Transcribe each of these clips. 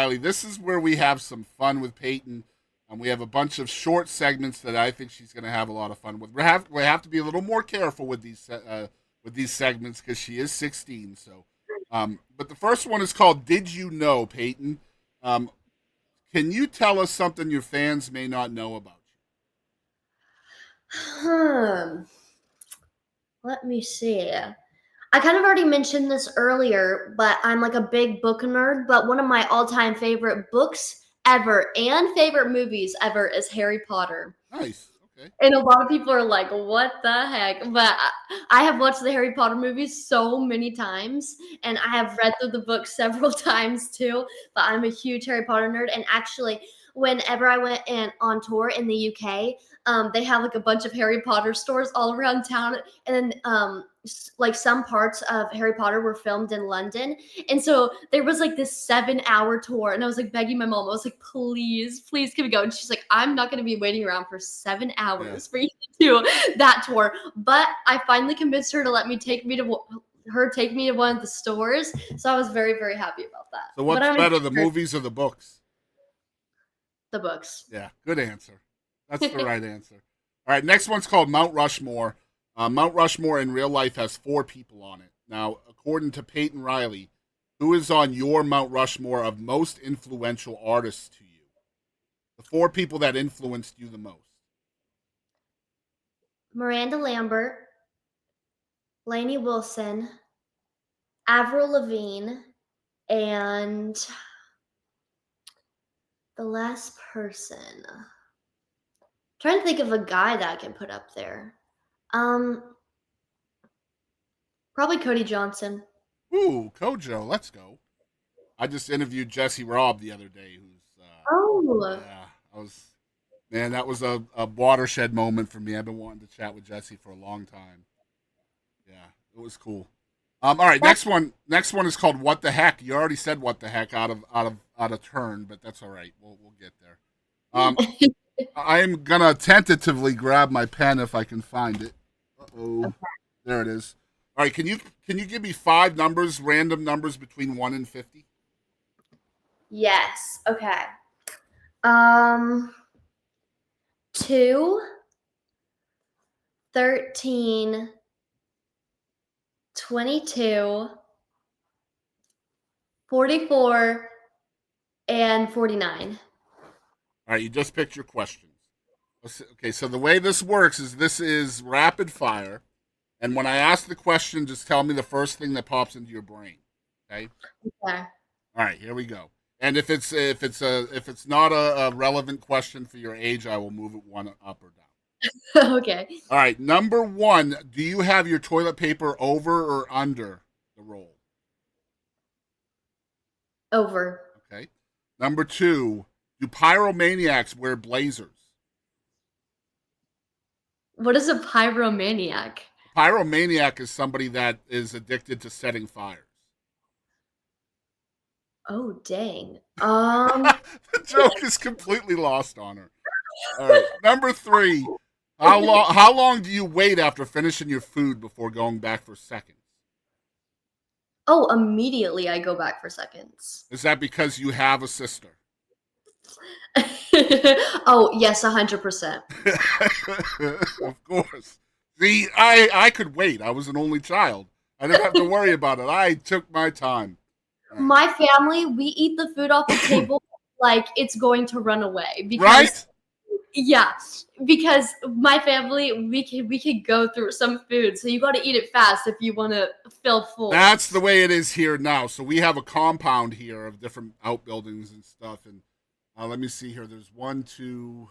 Riley. This is where we have some fun with Peyton. We have a bunch of short segments that I think she's going to have a lot of fun with. We have to be a little more careful with these segments because she is 16. So, but the first one is called "Did You Know?" Peyton. Um, can you tell us something your fans may not know about Hmm. Let me see. I kind of already mentioned this earlier, but I'm like a big book nerd. But one of my all-time favorite books ever and favorite movies ever is Harry Potter. you? Nice. Okay. And a lot of people are like, "What the heck?" But I have watched the Harry Potter movies so many times, and I have read through the book several times too. But I'm a huge Harry Potter nerd, and actually, whenever I went on tour in the UK, they have like a bunch of Harry Potter stores all around town, and then like some parts of Harry Potter were filmed in London, and so there was like this 7 hour tour, and I was like begging my mom. I was like, "Please, please, can we go?" And she's like, "I'm not going to be waiting around for seven Yeah. hours for you to do that tour." But I finally convinced her to let me take me to one of the stores, so I was very very happy about that. So But what's I'm a better, the movies or the books? the books. Yeah, good answer. That's the right answer. All right, next one's called Mount Rushmore. Mount Rushmore in real life has four people on it. Now, according to Payton Riley, who is on your Mount Rushmore of most influential artists to you? The four people that influenced you the most. Miranda Lambert, Lainey Wilson, Avril Lavigne, and the last person. Trying to think of a guy that I can put up there. Um, Probably Cody Johnson. Ooh, Kojo, let's go. I just interviewed Jesse Robb the other day, Oh, yeah, I was, man, that was a watershed moment for me. I've been wanting to chat with Jesse for a long time. Yeah, it was cool. All right, that's next one. Next one is called "What the Heck." You already said "What the Heck" out of turn, but that's all right. We'll get there. Um, I'm gonna tentatively grab my pen if I can find it. Oh, there it is. All right, can you give me five numbers, random numbers between 1 and 50? yes. Okay. Um, 2, 13, 22, 44, and 49. All right, you just picked your questions. Okay, so the way this works is this is rapid fire, and when I ask the question, just tell me the first thing that pops into your brain. Okay. Okay. All right, here we go. And if it's not a relevant question for your age, I will move it one up or down. Okay. All right, number one, do you have your toilet paper over or under the roll? Over. Okay. Number two, do pyromaniacs wear blazers? What is a pyromaniac? A pyromaniac is somebody that is addicted to setting fires. Oh, dang. The joke is completely lost on her. All right, number three, how long do you wait after finishing your food before going back for seconds? Oh, immediately I go back for seconds. Is that because you have a sister? Oh, yes, 100%. Of course. See, I could wait. I was an only child. I didn't have to worry about it. I took my time. All right. My family, we eat the food off the table like it's going to run away because Right? yeah, because my family we could go through some food, so you got to eat it fast if you want to feel full. That's the way it is here now. So we have a compound here of different outbuildings and stuff. And let me see here. There's one, two,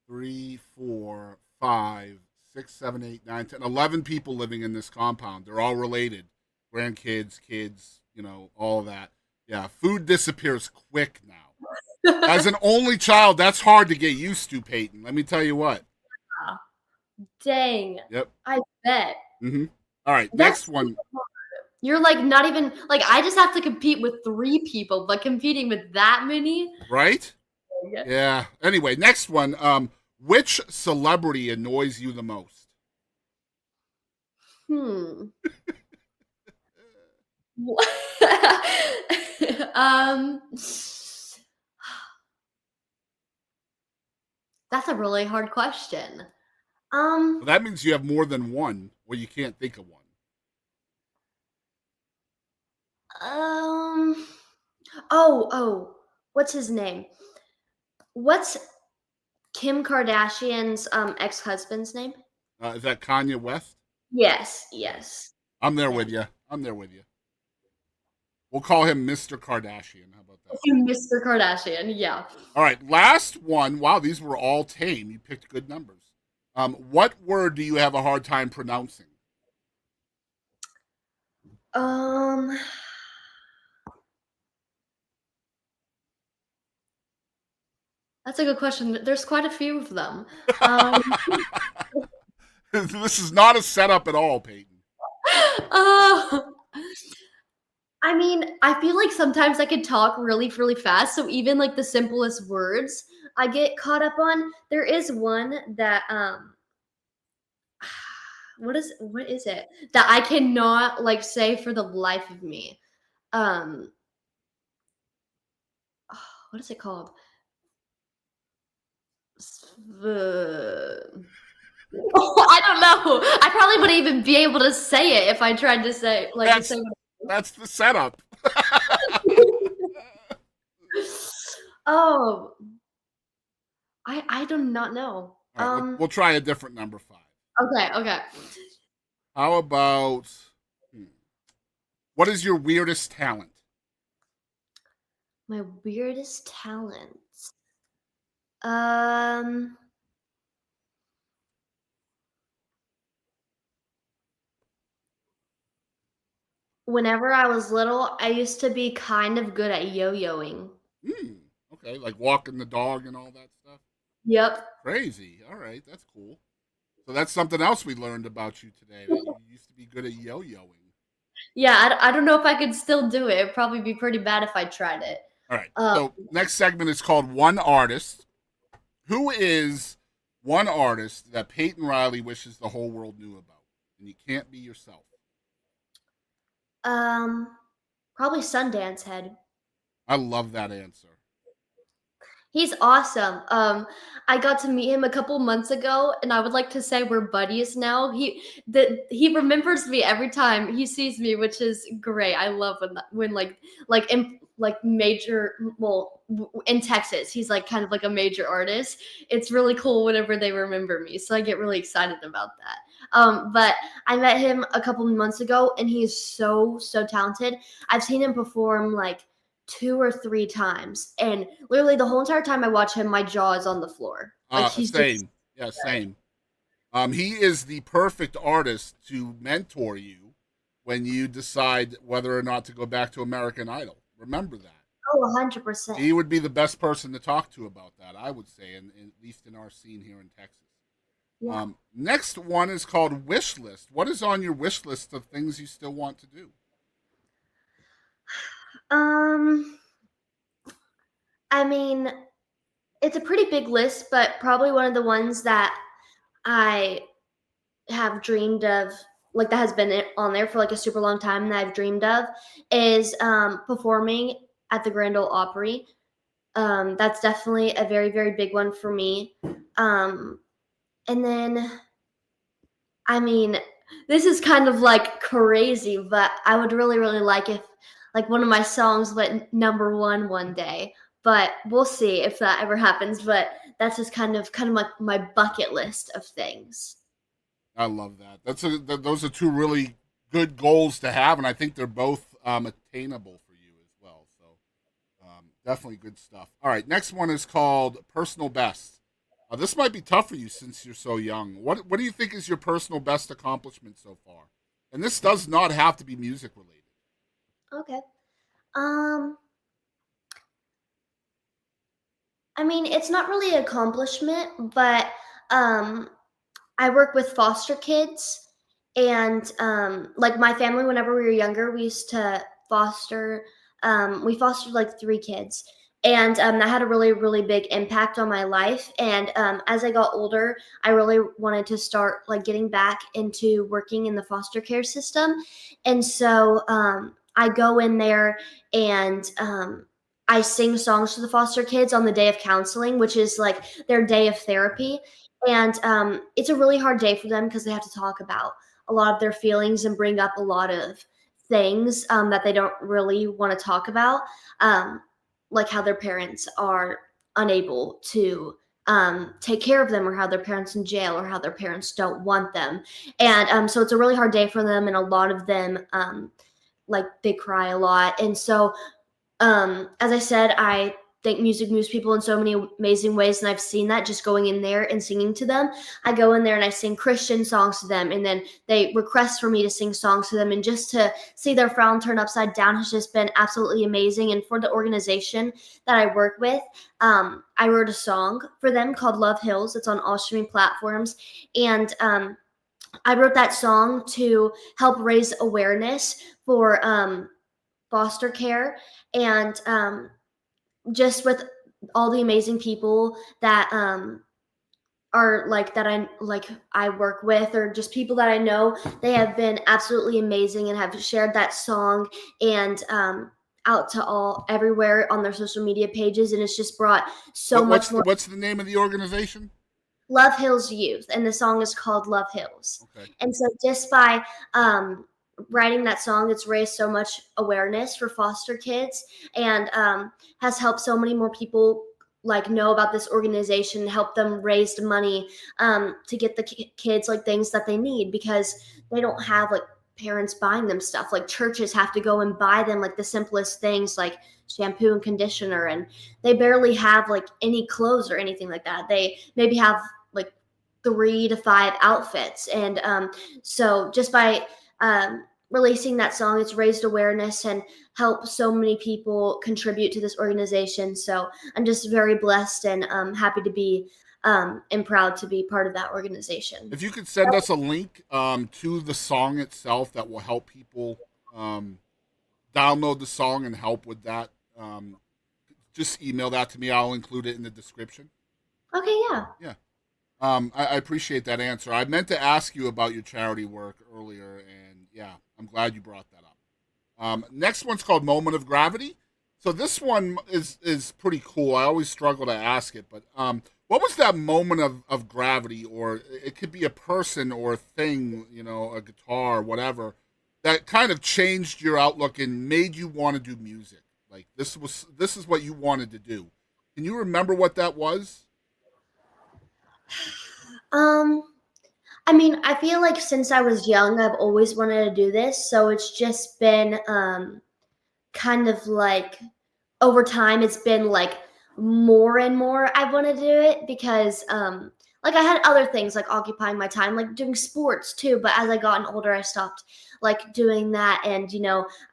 three, four, five, six, seven, eight, nine, 10, 11 people living in this compound. They're all related, grandkids, kids, all of that. Yeah, food disappears quick now. As an only child, that's hard to get used to, Peyton. Let me tell you what. Dang, Yep. I bet. Mm-hmm. All right, next That's one. you're like not even like I just have to compete with 3 people, but competing with that many. Right? Yeah. Anyway, next one. Which celebrity annoys you the most? Hmm. um. That's a really hard question. So Um, that means you have more than one, or you can't think of one. um, oh, what's his name? What's Kim Kardashian's ex-husband's name? Is that Kanye West? Yes, Okay. yes. I'm there with Him. you. I'm there with you. We'll call him Mr. Kardashian. How about that? Mr. Kardashian, yeah. All right, last one. Wow, these were all tame. You picked good numbers. What word do you have a hard time pronouncing? Um, that's a good question. There's quite a few of them. Um, This is not a setup at all, Peyton. uh, I mean, I feel like sometimes I can talk really, really fast. So even like the simplest words I get caught up on. There is one that what is it that I cannot like say for the life of me. Um, what is it called? The I don't know. I probably wouldn't even be able to say it if I tried to say like to say That's that's the setup. Oh, I do not know. All right, we'll try a different number five. Okay, okay. How about hmm, what is your weirdest talent? My weirdest talent. Um, Whenever I was little, I used to be kind of good at yo-yoing. Hmm. Okay, like walking the dog and all that stuff. Yep. Crazy. All right, that's cool. So that's something else we learned about you today. That you used to be good at yo-yoing. Yeah, I don't know if I could still do it. It'd probably be pretty bad if I tried it. All right. Uh, So next segment is called One Artist. Who is one artist that Peyton Riley wishes the whole world knew about? And you can't be yourself. um, Probably Sundance Head. I love that answer. He's awesome. I got to meet him a couple months ago, and I would like to say we're buddies now. He remembers me every time he sees me, which is great. I love when like major in Texas, he's like kind of like a major artist. It's really cool whenever they remember me, so I get really excited about that. But I met him a couple months ago, and he is so talented. I've seen him perform like 2 or 3 times, and literally the whole entire time I watch him, my jaw is on the floor. Like, he's just Same. Yeah, same. He is the perfect artist to mentor you when you decide whether or not to go back to American Idol. Remember that. oh, 100%. He would be the best person to talk to about that, I would say, at least in our scene here in Texas. Yeah. Next one is called Wish List. What is on your wish list of things you still want to do? Um, I mean, it's a pretty big list, but probably one of the ones that I have dreamed of, like, that has been on there for, like, a super long time that I've dreamed of is, performing at the Grand Ole Opry. That's definitely a very, very big one for me. Um, and then I mean, this is kind of like crazy, but I would really, really like if like one of my songs went number one day. But we'll see if that ever happens. But that's just kind of like my bucket list of things. I love that. Those are two really good goals to have, and I think they're both attainable for you as well. So definitely good stuff. All right, next one is called Personal Best. This might be tough for you since you're so young. What do you think is your personal best accomplishment so far? And this does not have to be music related. Okay. Um, I mean, it's not really an accomplishment, but um, I work with foster kids, and like my family, whenever we were younger, we used to foster. We fostered like 3 kids, and that had a really, really big impact on my life. And as I got older, I really wanted to start like getting back into working in the foster care system, and so I go in there and I sing songs to the foster kids on the day of counseling, which is like their day of therapy. And it's a really hard day for them because they have to talk about a lot of their feelings and bring up a lot of things that they don't really want to talk about, um, like how their parents are unable to take care of them, or how their parents in jail, or how their parents don't want them. And so it's a really hard day for them, and a lot of them like they cry a lot. And so as I said, I think music moves people in so many amazing ways, and I've seen that just going in there and singing to them. I go in there and I sing Christian songs to them, and then they request for me to sing songs to them, and just to see their frown turn upside down has just been absolutely amazing. And for the organization that I work with, I wrote a song for them called Love Hills. It's on all streaming platforms, and I wrote that song to help raise awareness for foster care, and just with all the amazing people that are like that I work with, or just people that I know. They have been absolutely amazing and have shared that song and out to all everywhere on their social media pages, and it's just brought so much more. What's the name of the organization? Love Hills Youth, and the song is called Love Hills. Okay. And so just by writing that song, it's raised so much awareness for foster kids, and has helped so many more people like know about this organization, help them raise money to get the kids like things that they need, because they don't have like parents buying them stuff. Like churches have to go and buy them like the simplest things like shampoo and conditioner, and they barely have like any clothes or anything like that. They maybe have like 3 to 5 outfits. And so just by releasing that song, it's raised awareness and helped so many people contribute to this organization. So I'm just very blessed and happy to be and proud to be part of that organization. If you could send us a link to the song itself, that will help people download the song and help with that. Just email that to me. I'll include it in the description. Okay, yeah. Yeah. I appreciate that answer. I meant to ask you about your charity work earlier, and yeah, I'm glad you brought that up. Next one's called Moment of Gravity. So this one is pretty cool. I always struggle to ask it, but what was that moment of gravity, or it could be a person or a thing, a guitar, whatever, that kind of changed your outlook and made you want to do music? Like this is what you wanted to do. Can you remember what that was? Um, I mean, I feel like since I was young, I've always wanted to do this. So it's just been kind of like over time, it's been like more and more I want to do it, because like I had other things like occupying my time, like doing sports too. But as I gotten older, I stopped like doing that. And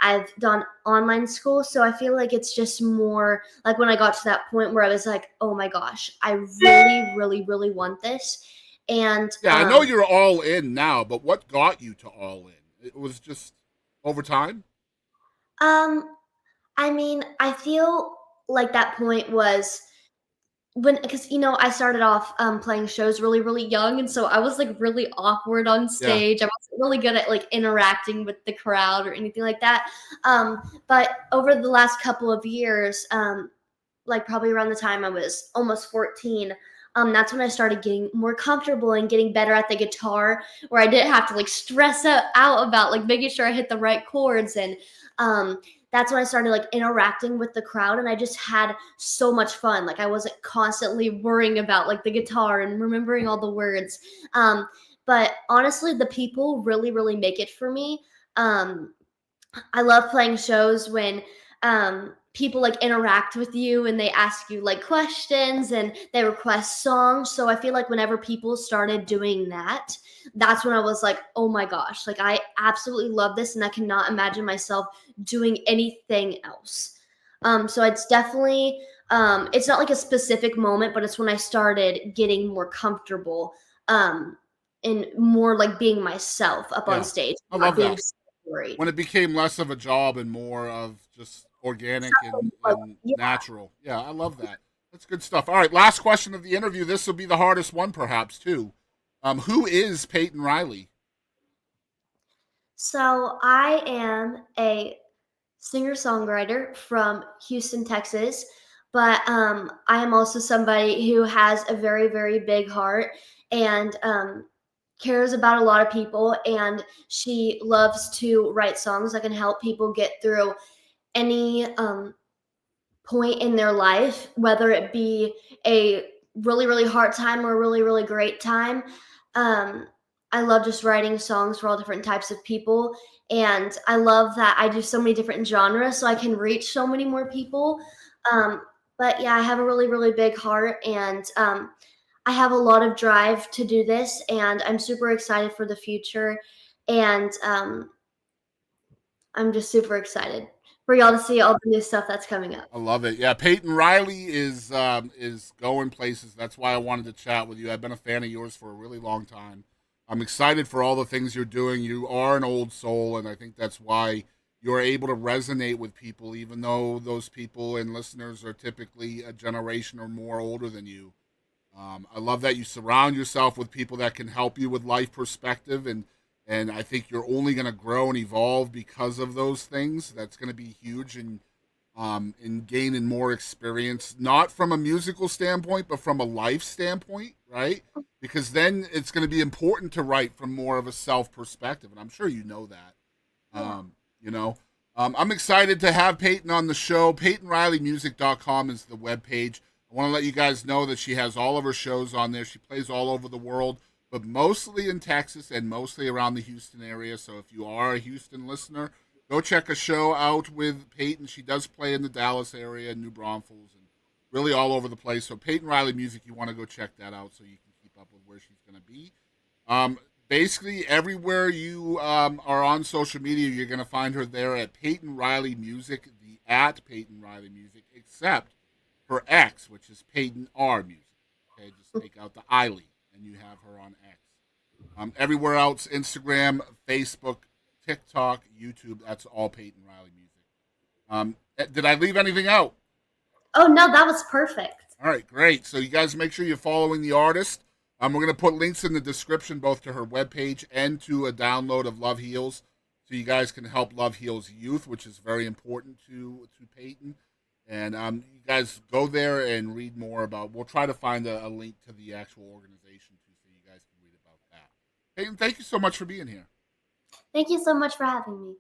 I've done online school, so I feel like it's just more like when I got to that point where I was like, oh my gosh, I really, really, really want this. And Yeah, I know you're all in now, but what got you to all in? It was just over time? um I mean, I feel like that point was when, because I started off playing shows really, really young, and so I was like really awkward on Yeah. stage. I wasn't really good at like interacting with the crowd or anything like that. But over the last couple of years, like probably around the time I was almost 14, that's when I started getting more comfortable and getting better at the guitar, where I didn't have to like stress out about like making sure I hit the right chords. And that's when I started like interacting with the crowd, and I just had so much fun. Like I wasn't constantly worrying about like the guitar and remembering all the words. But honestly, the people really, really make it for me. Um, I love playing shows when people like interact with you and they ask you like questions and they request songs. So I feel like whenever people started doing that, that's when I was like, oh my gosh, like I absolutely love this, and I cannot imagine myself doing anything else. So it's definitely it's not like a specific moment, but it's when I started getting more comfortable and more like being myself up on Yeah. stage, I not love being that. so worried. When it became less of a job and more of just organic and Yeah. natural. Yeah, I love that. That's good stuff. All right, last question of the interview. This will be the hardest one, perhaps, too. Who is Payton Riley? So I am a singer-songwriter from Houston, Texas, but I am also somebody who has a very, very big heart and cares about a lot of people. And she loves to write songs that can help people get through any point in their life, whether it be a really, really hard time or a really, really great time. Um, I love just writing songs for all different types of people. And I love that I do so many different genres so I can reach so many more people. Um, but yeah, I have a really, really big heart and I have a lot of drive to do this. And I'm super excited for the future. And I'm just super excited for y'all to see all the new stuff that's coming up. I love it. Yeah, Payton Riley is going places. That's why I wanted to chat with you. I've been a fan of yours for a really long time. I'm excited for all the things you're doing. You are an old soul, and I think that's why you're able to resonate with people, even though those people and listeners are typically a generation or more older than you. I love that you surround yourself with people that can help you with life perspective, and I think you're only going to grow and evolve because of those things. That's going to be huge in gaining more experience, not from a musical standpoint, but from a life standpoint, right? Because then it's going to be important to write from more of a self perspective, and I'm sure you know that. Yeah. You know, I'm excited to have Payton on the show. PaytonRileyMusic.com is the webpage. I want to let you guys know that she has all of her shows on there. She plays all over the world, but mostly in Texas and mostly around the Houston area. So if you are a Houston listener, go check a show out with Payton. She does play in the Dallas area, New Braunfels, and really all over the place. So Payton Riley Music, you want to go check that out so you can keep up with where she's going to be. Um, Basically, everywhere you are on social media, you're going to find her there at Payton Riley Music, the at Payton Riley Music, except her X, which is Payton R Music. Okay, just take out the Eiley, and you have her on X. Everywhere else, Instagram, Facebook, TikTok, YouTube, that's all Payton Riley Music. Did I leave anything out? Oh no, that was perfect. All right, great. So you guys make sure you're following the artist. We're going to put links in the description both to her webpage and to a download of Love Heals, so you guys can help Love Heals youth, which is very important to Payton. And you guys go there and read more about. We'll try to find a link to the actual organization too, so you guys can read about that. Payton, thank you so much for being here. Thank you so much for having me.